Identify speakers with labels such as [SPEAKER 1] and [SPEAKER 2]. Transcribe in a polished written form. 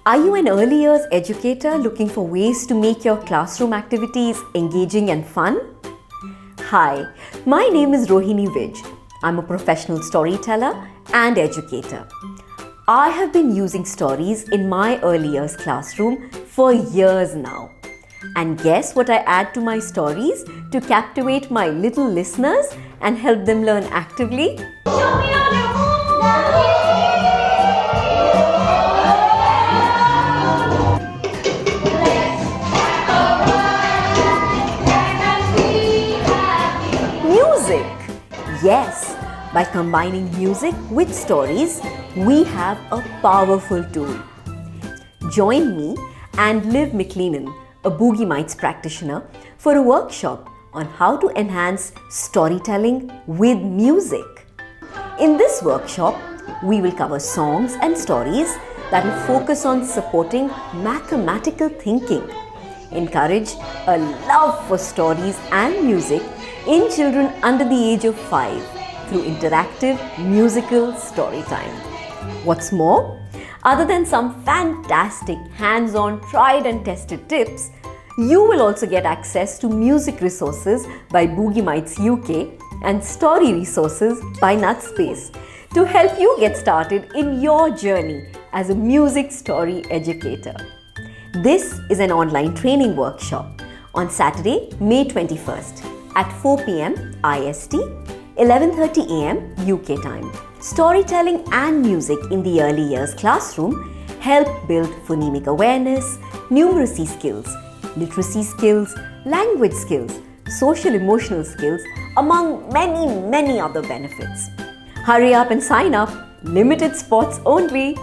[SPEAKER 1] Are you an early years educator looking for ways to make your classroom activities engaging and fun? Hi, my name is Rohini Vij. I'm a professional storyteller and educator. I have been using stories in my early years classroom for years now. And guess what I add to my stories to captivate my little listeners and help them learn actively? Show me all your Music! Yes, by combining music with stories, we have a powerful tool. Join me and Liv McLennan, a Boogie Mites practitioner, for a workshop on how to enhance storytelling with music. In this workshop, we will cover songs and stories that will focus on supporting mathematical thinking, encourage a love for stories and music in children under the age of 5 through interactive musical story time. What's more, other than some fantastic hands-on tried and tested tips, you will also get access to music resources by Boogie Mites UK and story resources by Nutspace to help you get started in your journey as a music story educator. This is an online training workshop on Saturday, May 21st at 4 p.m. IST, 11:30 a.m. UK time. Storytelling and music in the early years classroom help build phonemic awareness, numeracy skills, literacy skills, language skills, social emotional skills, among many other benefits. Hurry up and sign up. Limited spots only.